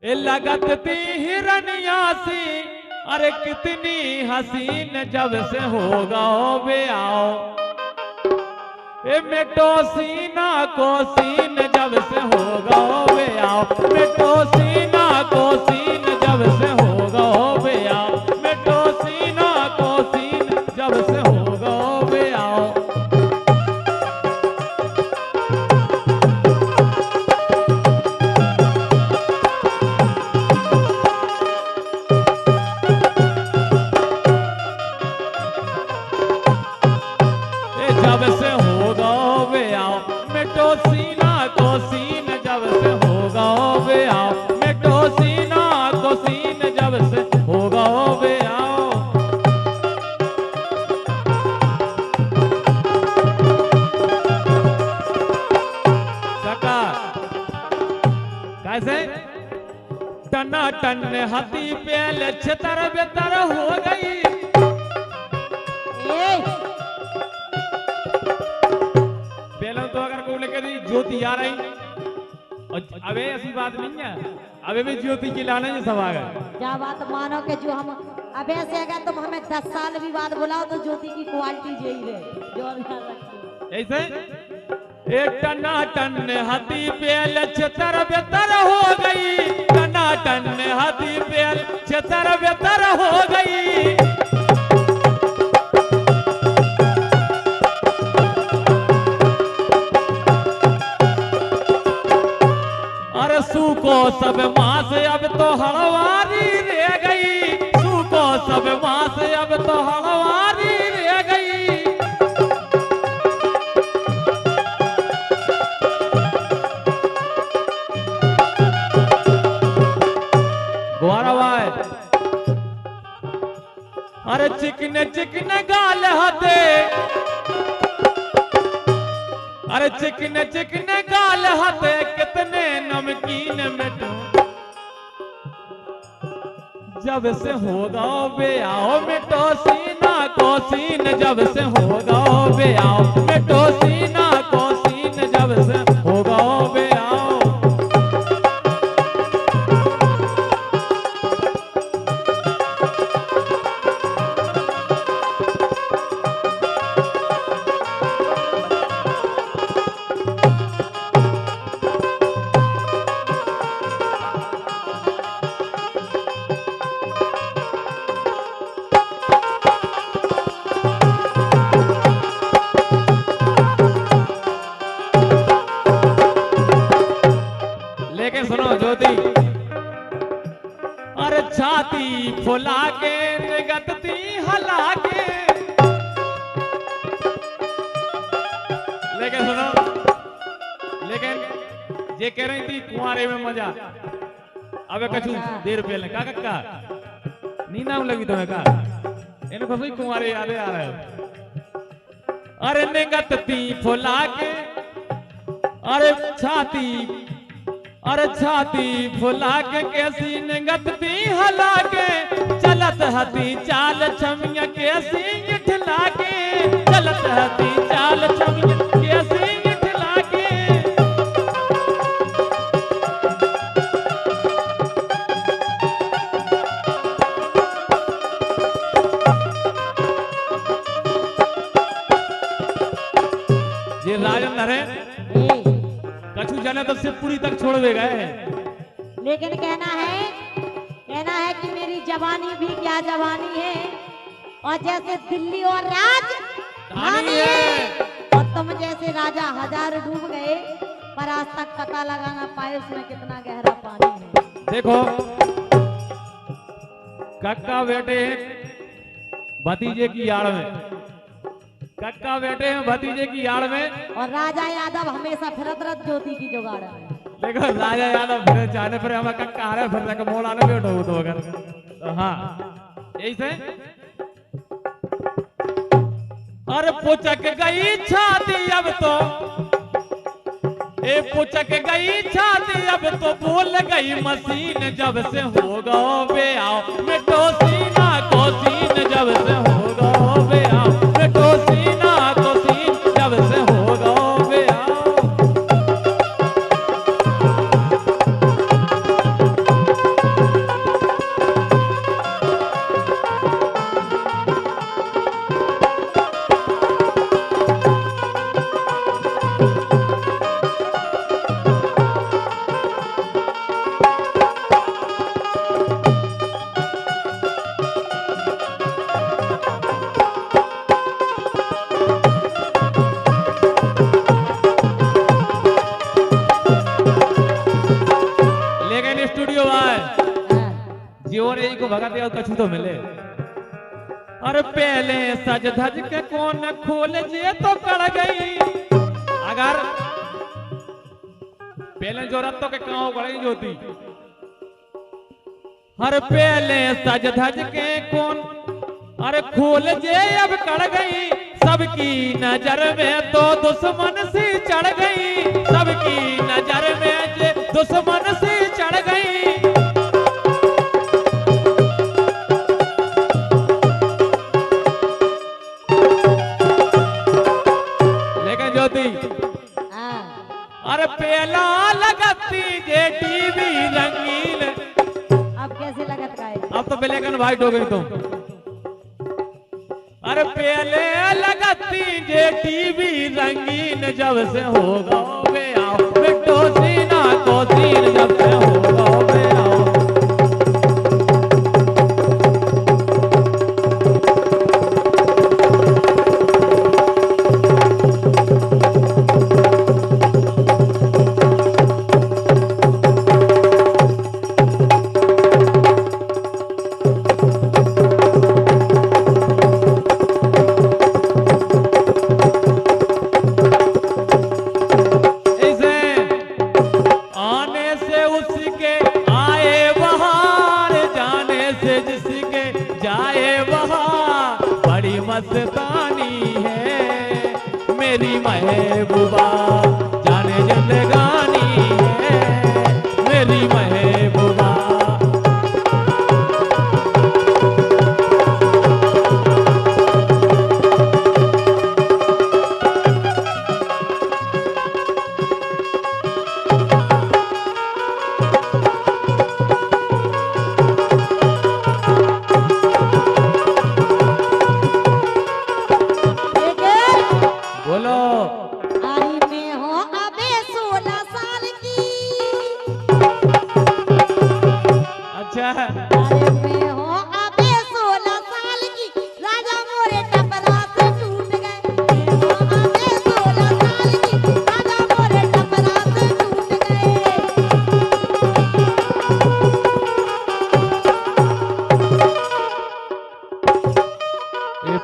लगत थी हिरनिया सी, अरे कितनी हसीन जब से होगा बे आओ। मिटो सीना को सीन जब से होगा बे आओ, मिटो सीना को सीन जब से होगा बे आओ, मिटो सीना को सीन जब से होगा बे आओ। जब से होगा बे आओ, मिटो सीना को सीन जब से होगा बे आओ, मिटो सीना को सीन जब से होगा बे आओ। काका कैसे टना टन हाथी पेल छतर बेतर हो गई। तो अगर को लेकर ज्योति आ रही, अबे ऐसी बात नहीं है, अबे भी ज्योति की लाने ही सब आ गए। क्या बात मानो कि जो हम अबे से अगर तुम हमें 10 साल भी बाद बुलाओ तो ज्योति की क्वालिटी यही है जो ऐसे एक टना टन हाथी पेल छतर बेतर हो गई, टना टन हाथी पेल छतर बेतर हो गई। सूको सब मास अब तो हड़वारी रह गई, सूको सब मास अब तो हड़वारी रह गई। गौरवाय अरे चिकने चिकने गाल हते, अरे चिकने चिकने गाल हते कितने नमकीन मिठू जब से होगा बे आओ, मिटो सीना को सीन जब से होगा बे आओ, मिटो सीना को सीन जब से होगा बे आओ। अरे छाती फुला के निगतती हला के, लेकिन सुनो, लेकिन ये कह रही थी कुंवारे में मजा, अबे कछु देर पहले का कक्का नींद आने लगी तुम्हें का, इन्हें फसई कुंवारे याद आ रहे हो। अरे निगतती फुला के, अरे छाती फुला के कैसी निगतती हला के, चलत हती चाल छमिया कैसी इठला के, चलत हती चाल छमिया कैसी इठला के। ये राजेंद्र है कछु जाने तो शिवपुरी तक छोड़ दे गए, लेकिन कहना है कि मेरी जवानी भी क्या जवानी है, और जैसे दिल्ली और राजधानी है, और तुम जैसे राजा हजार डूब गए पर आज तक पता लगाना पाए उसमें कितना गहरा पानी है। देखो कक्का बेटे भतीजे की आड़ में, कक्का बेटे हैं भतीजे की आड़ में, और राजा यादव हमेशा फिरत रत ज्योति की जुगाड़ है। देखो राजा यादव फिर जाने पर हमें कक्का आ रहे फिर तक मोड़ आने बैठो तो अगर तो हाँ यही से। अरे पुचक गई छाती अब तो, ए पुचक गई छाती अब तो बोल गई मशीन जब से होगा बे आओ, मिटो सीना को सीन जब से होगा बे आओ, मिटो सीना को सीन जब से होगा बे आओ। जुड़ियो भाई हाँ। जीवन यही को भगा दिया कछु तो मिले। अरे पहले सज धज के कौन खोल जे तो कड़ गई अगर पहले जो रत्तों के कांव गई जोती। हर पहले सज धज के कौन अरे खोल जे अब कड़ गई सबकी नजर में तो दुश्मन सी चढ़ गई सबकी नजर में जे दुश्मन सी चढ़ गई। लेकिन ज्योति हाँ। अरे पहला लगती जे टीवी रंगीन अब कैसे लगत का है? अब तो ब्लैक एंड व्हाइट हो गई तुम। अरे पहले लगती जे टीवी रंगीन जब से होगा बे आओ बिट्टो सीना को सीन जब से होगा बे आओ। मस्तानी है मेरी महबूबा जाने जिंदगानी है मेरी महबूबा।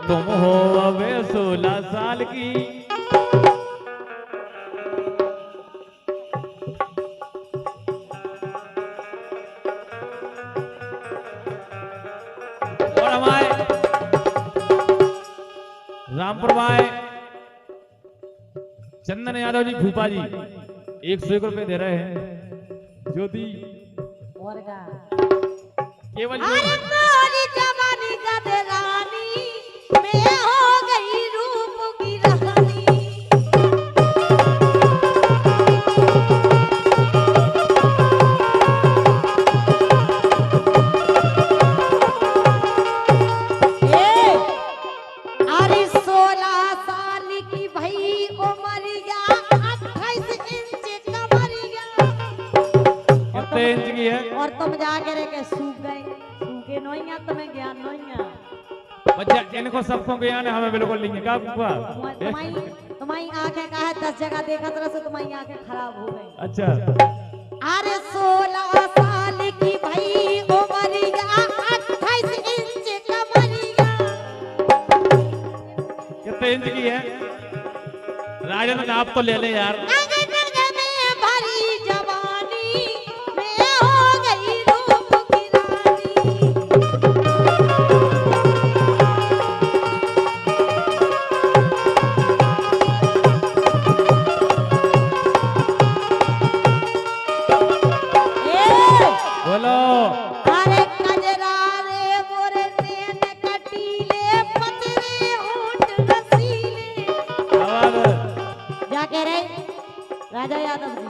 तुम हो अबे 16 साल की और हमारे रामपुर भाई चंदन यादव जी भूपा जी 101 रुपए दे रहे हैं ज्योति और का केवल अरे मोरी जवानी का रानी मैं हो गई रूप की रानी। अरे 16 साल की भई उमरिया 28 इंच कमरिया। कितने इंच की है और तुम जाके रह के सूख गए सूखे नोइया तुम्हें ज्ञान नोइया। बच्चा इनको सबको ज्ञान है हमें बिल्कुल नहीं है का बुआ तुम्हारी आंखें का है 10 जगह देखा तरह से तुम्हारी आंखें खराब हो गई। अच्छा अरे 16 साल की भई उमरिया 28 इंच कमरिया। कितने इंच की है राजन आप तो ले ले यार। नग नग में भरी जवानी मैं हो गई रूप की रानी। बोलो अरे कजरा रे मोरे तेन कटीले पतरे होंठ रसीले। क्या कह रहे राजा यादव जी?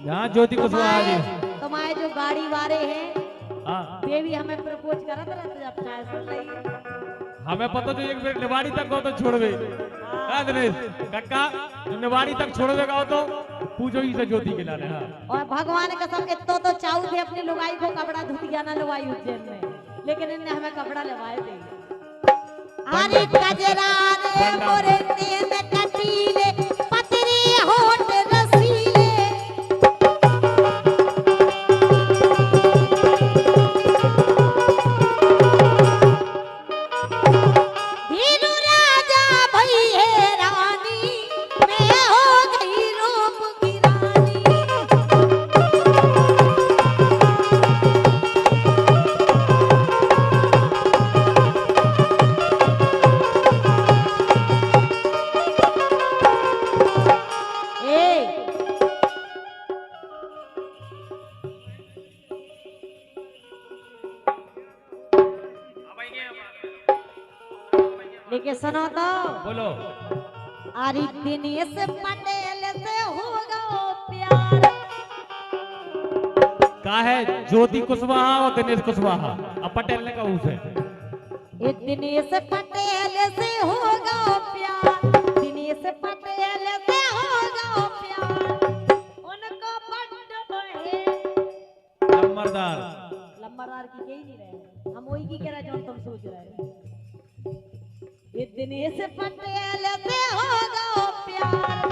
यहाँ ज्योति कुशवाहा जी तुम्हारे जो गाड़ी वाले हैं हाँ वे भी हमें प्रपोज करत रहते जब चाहे सुन रही। हमें पता जो एक मिनट निवाड़ी तक हो तो छोड़ दे दिनेश कक्का जो निवाड़ी तक छोड़ देगा हो तो पूछो ही से ज्योति के लाने। हाँ और भगवान कसम इतो तो चाहू थे अपनी लुगाई को कपड़ा धुतिया ना लुगाई उज्जैन में लेकिन इनने हमें कपड़ा लवाए थे। अरे कजरा रे मोरे तेन कटीले पतरे होंठ रसीले। लेकिन सुनो तो बोलो। अरे दिनेश पटेल से होगा प्यार। का है ज्योति कुशवाहा और दिनेश कुशवाहा, अब पटेल ने कहा उसे। ये दिनेश पटेल से होगा प्यार, दिनेश पटेल से होगा प्यार। उनको बड्ड बहे नंबरदार लंबरदार की कह ही नहीं रहे, हम वही की कह रहे जो तुम सोच रहे हो। ये दिनेश पटेल से होगा प्यार,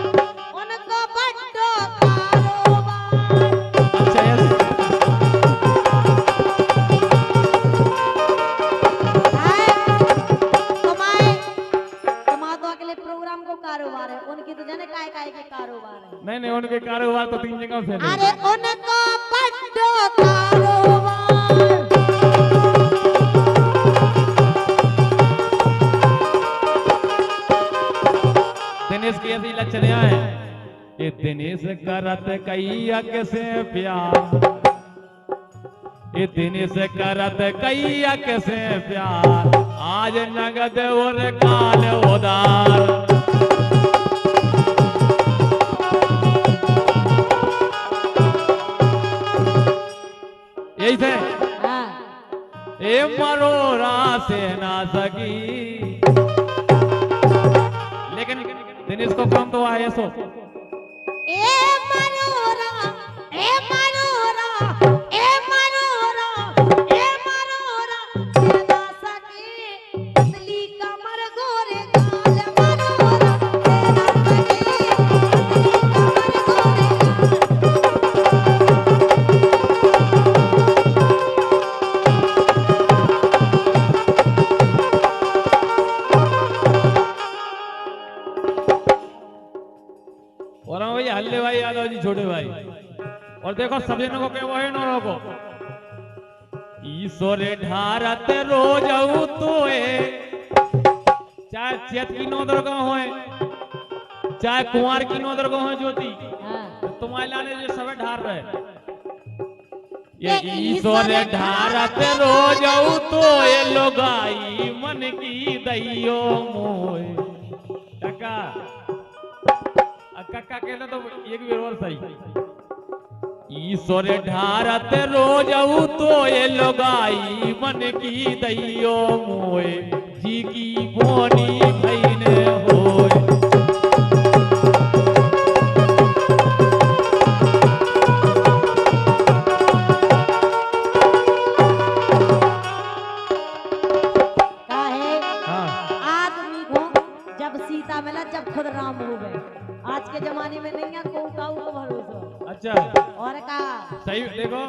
उनको बड्ड कारोबार। अच्छा yes। प्रोग्राम को कारोबार है, उनकी तो जाने काय काय के कारोबार है। नहीं नहीं, उनके कारोबार तो 3 जगह से अरे उनको बड्डो कारोबार। दिनेश की ऐसी लक्षण है, ये दिनेश करत कैया कैसे प्यार, ये दिनेश करत कैया कैसे प्यार, आज नगद और काल उदार। यही थे ए मरोरा से ना सकी, लेकिन दिनेश को कौन तो आए सो ए मनोरा ए मनोरा ए मनोरा ए मनोरा से ना सके, पतली कमर गोरे गाल मनोरा से ना सके, पतली कमर और हम भैया हल्ले भाई यादव जी छोटे भाई, और देखो सब जनों को क्या है नौरों को, ईश्वर ढारत रोज तोए, चाहे चैत की नौ दरगाह होए, चाहे कुंवार की नौ दरगाह होए ज्योति, तुम्हारे लाने जो सब ढार रहे, ये ईश्वर ढारत रोज तोए, लोगाई मन की दैयो मोए। टका कक्का कहना तो एक भी और सही, ईश्वर ढारत रोज तो ये लोगाई मन की दैयो मोए, जी की बोनी भैन होए। आदमी को जब सीता मिला, जब खुद राम हो गए। आज के जमाने में नहीं है को काऊ को भरोसा। अच्छा और का सही देखो,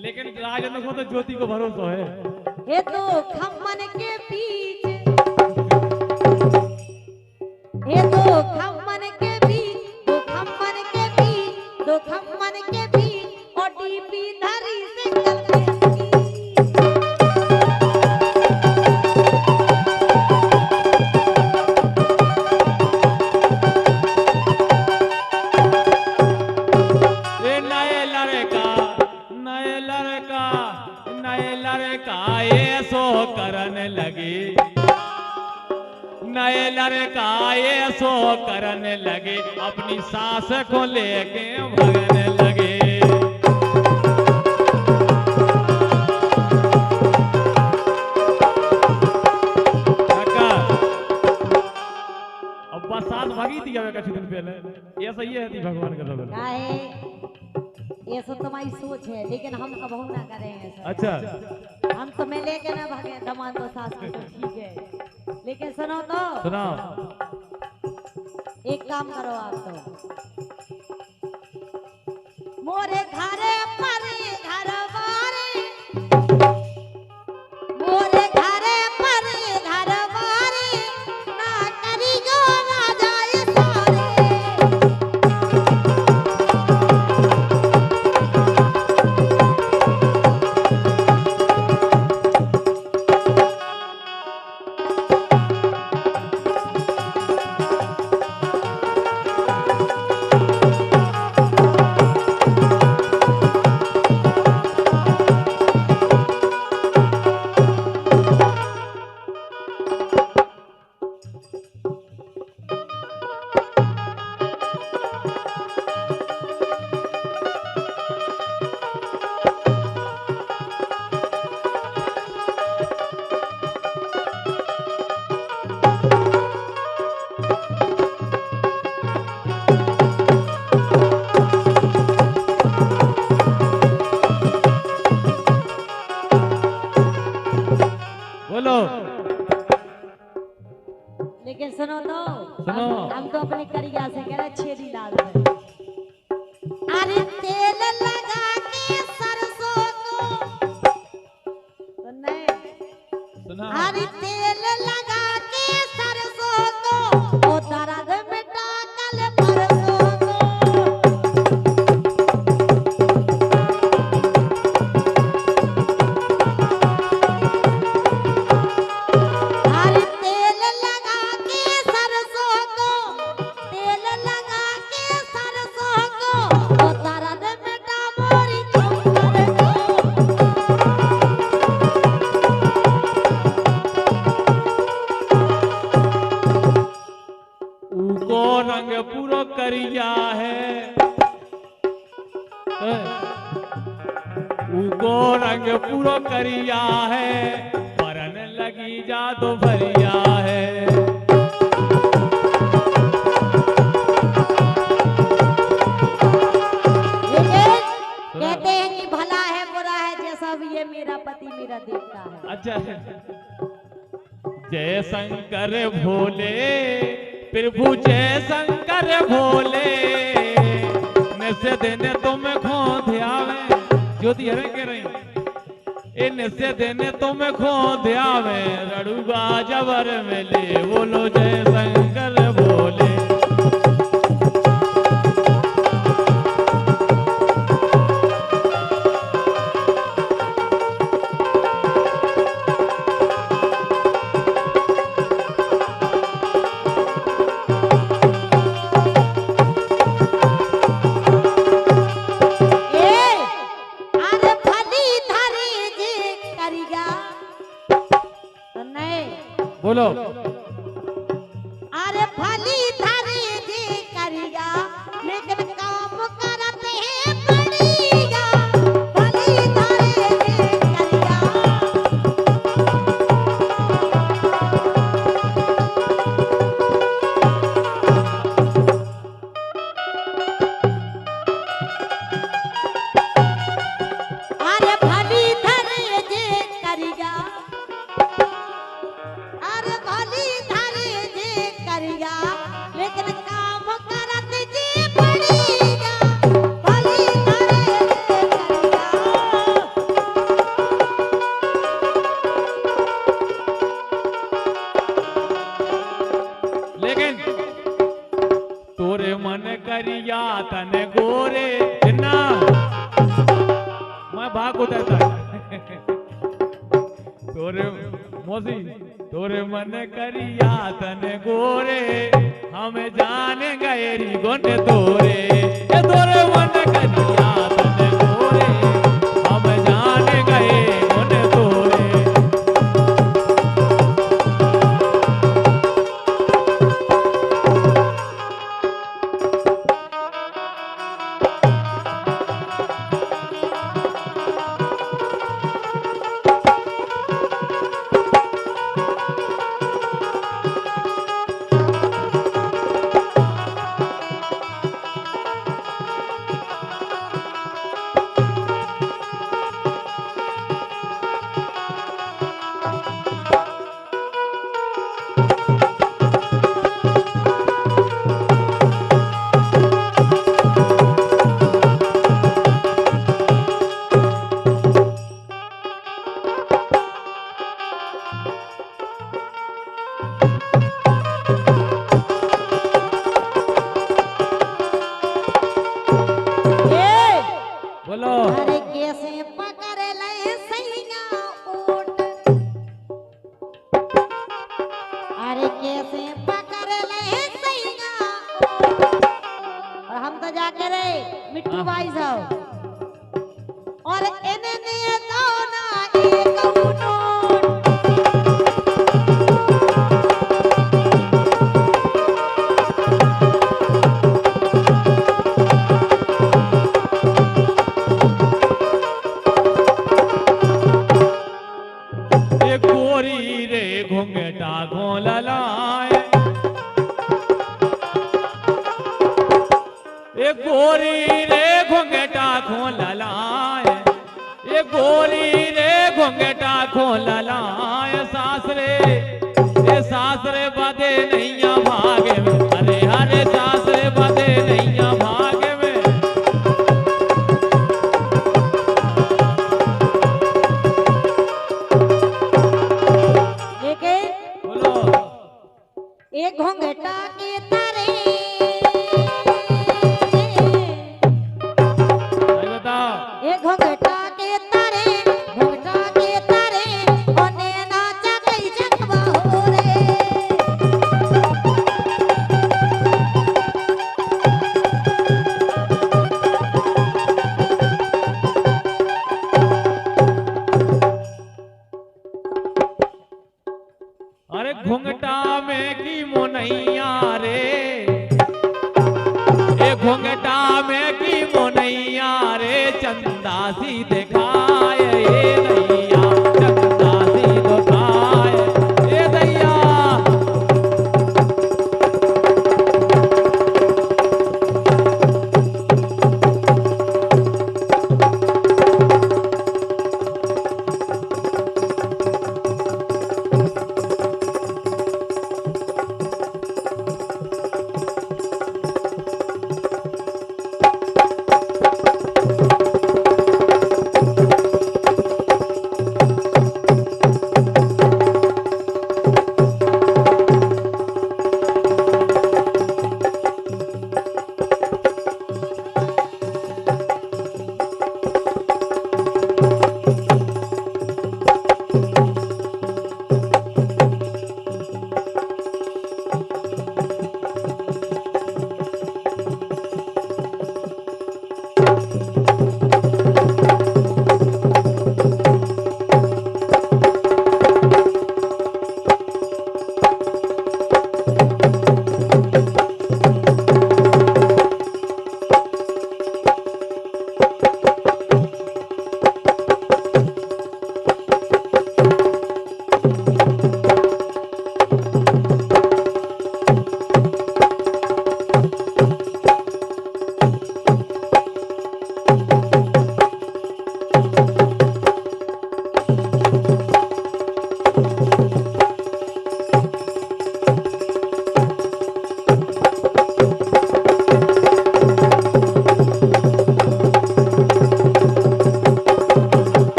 लेकिन राजन को तो ज्योति को भरोसा है। ये तो खम्मन के बीच, ये तो खम्मन के बीच, दो खम्मन के बीच, दो खम्मन के बीच, और डीपी धरी से कल करने लगे, नए लड़का ये सो करने लगे, अपनी सास को लेके भगने लगे। अब बस सास भागी थी क्या कुछ दिन पहले, ये सही है थी भगवान का सब। ये सब तुम्हारी सोच है, लेकिन हम कबहू ना करेंगे सर। अच्छा हम तुम्हें लेके ना भागे दमान तो सास को, तो ठीक है, लेकिन सुनो तो सुनाओ। एक काम करो आप तो, मोरे घरे पर घर बारे, मोरे घरे पर घर बारे, ना करी जो ना जाए सारे। हम तो अपने करिया से कह रहे छेदी लाल है। अरे तेल लगा के सरसों को तो नहीं सुना अरे तेल लगा के सरसों को ओ दर्द मिटा कल परसों को। अरे तेल लगा के सरसों को तेल लगा के सरसों को ओ दर्द मिटा मोरी चुम्बर को। उको रंग पूरो करिया है, उको रंग पूरो करिया है, परन लगी जादू भरिया है। लेकिन कहते हैं कि भला है बुरा है जैसा भी ये मेरा पति मेरा देवता है। अच्छा जय शंकर भोले प्रभु जय शंकर भोले, निश्चय देने तुम खो ध्यावे ज्योति हरे कह रही ए निश्चय देने तुम खो ध्यावे, रड़ुगा जबर मिले बोलो जय शंकर भोले। अरे भली धरी जी करिया तो नहीं बोलो अरे भली धरी जी करिया लेकिन काम करते हैं बढ़िया। भली धरी जी करिया अरे भली धरी जी करिया अरे भली धरी जी करिया लेकिन काम करत जी बढ़िया। भली धरी जी करिया लेकिन तोरे मन करिया तन गोरे ना मैं भाग उतरता तोरे मोसी तोरे मन करिया तन गोरे, हम जान गए री गुण तोरे ए तोरे मन करिया तन गोरे, हम जान गए गुण तोरे। बोलो अरे कैसे पकड़ ले सैया ऊंट अरे कैसे पकड़ ले सैया ऊंट। और हम तो जाके रे मिट्टू भाई साहब और इन्हें दोना एक ऊंट घूंघटा घोल लाए ए गोरी रे घूंघटा खोल लाए ए गोरी रे घूंघटा खोल लाए सासरे ए सासरे बदे नैया भागे में अरे हर एक घोंघटा के तारे भाई बताओ। एक घोंघटा के तारे घोंघटा के तारे ओने नाचा गई जगवा हो रे। अरे घुंघटा में की मोनैया रे, ए घुंघटा में की मोनैया रे, चंदा सी दिखाए ए दैया, चंदा सी दिखाए ए दैया।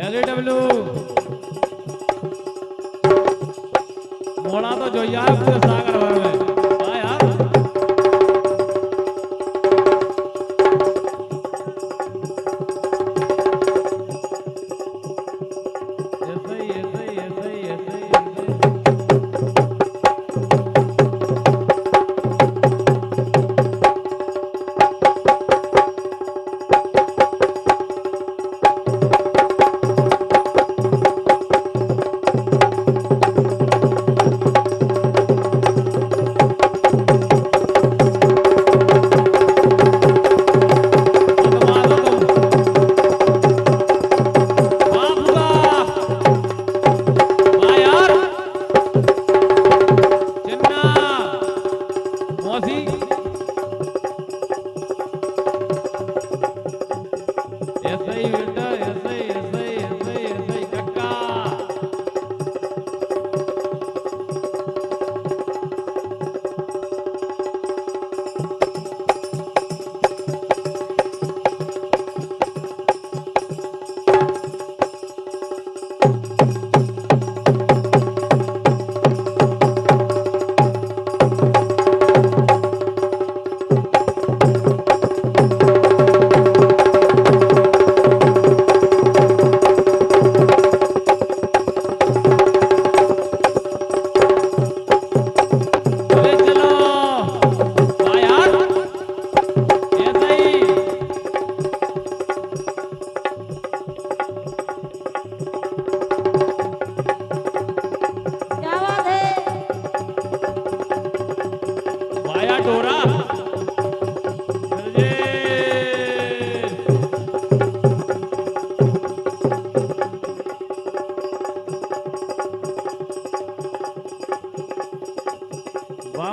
एलईडब्ल्यू मोड़ा तो जो यार पूरे सागर भर में हाँ यार ऐसे ही ऐसे ही ऐसे ही ऐसे ही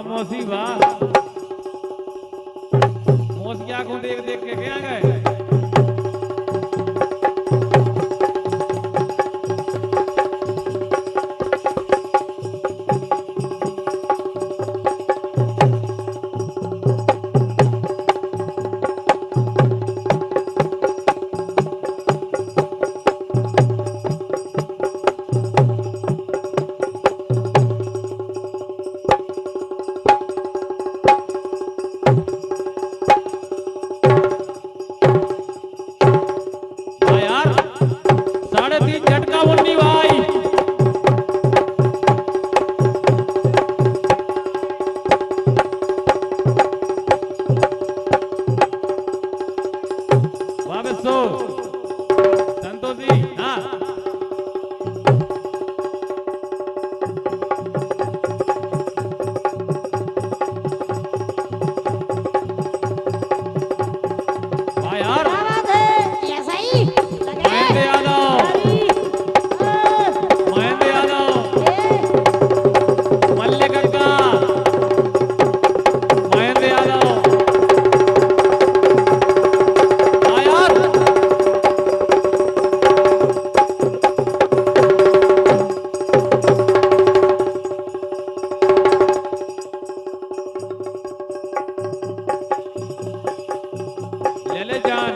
मौसी वाह, मौसी आंखों देख देख के क्या गए। हाँ यार, 3.5 झटका मुन्नी भाई। वाह बच्चो, संतोष जी। हाँ वाह यार, क्या बात है, ऐसा ही लगे। महेंद्र यादव, अरे, महेंद्र यादव, ए, मल्ले कक्का, महेंद्र यादव। हाँ यार, ले ले जान,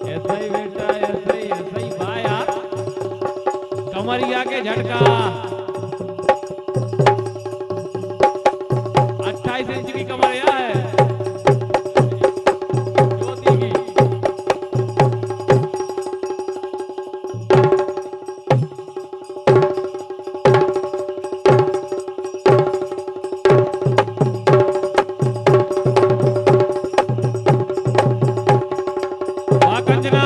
ऐसा ही बेटा, ऐसा ही वाह यार, कमरिया के झटका। 28 इंच की कमरिया है ज्योति की। वाह कंजना,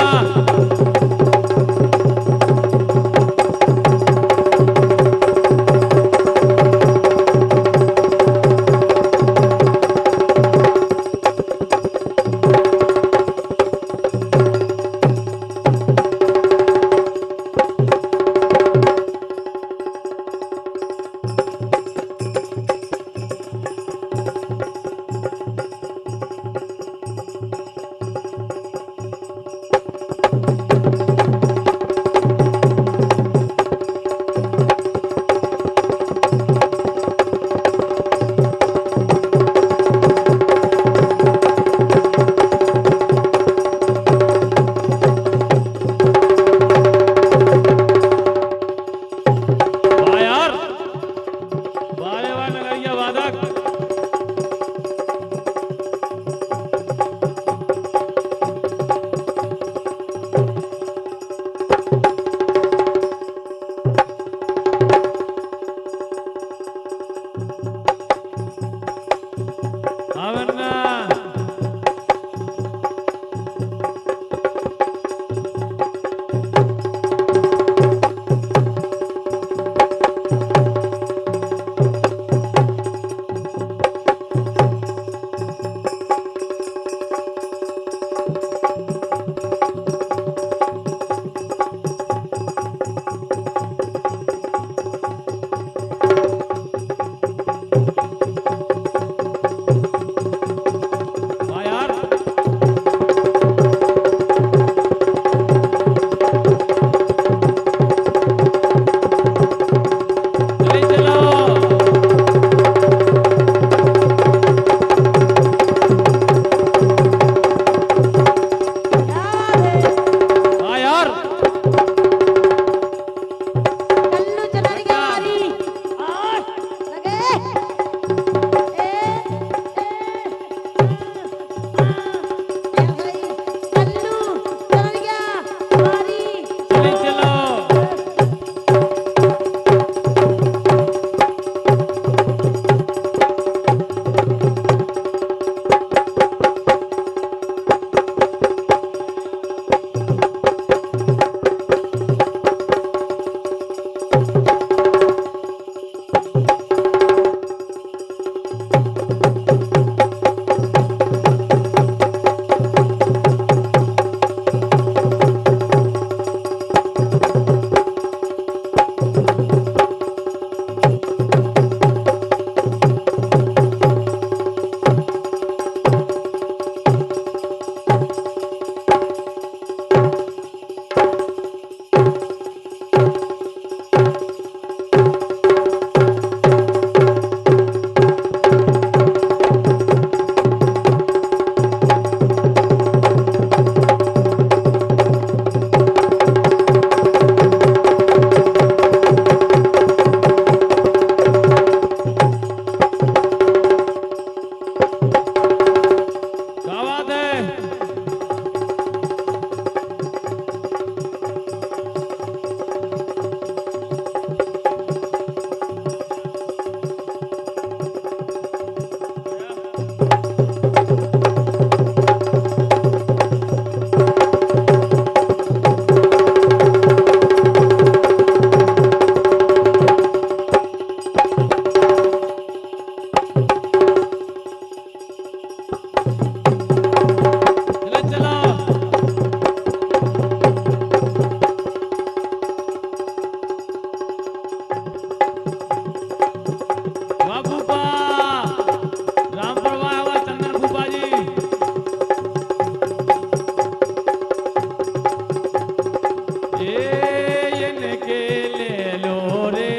ये इनके ले लो रे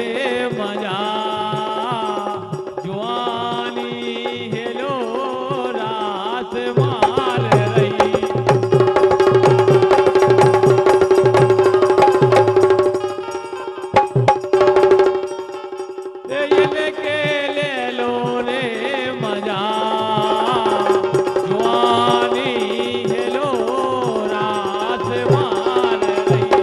मजा जवानी हेलो रास मार रही ये इनके ले लो रे मजा जवानी हेलो रास मार रही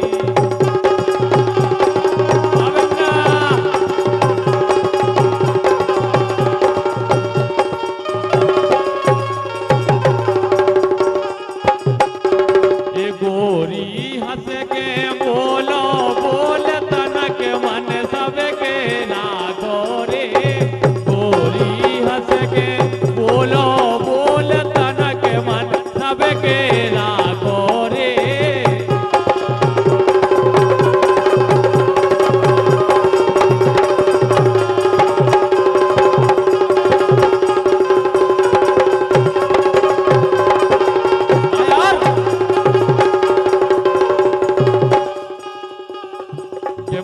ये गोरी हंस के बोलो बोल तनक मन सबके ना गोरे गोरी हंस के बोलो बोल तनक मन सबके ना गोरे यार ये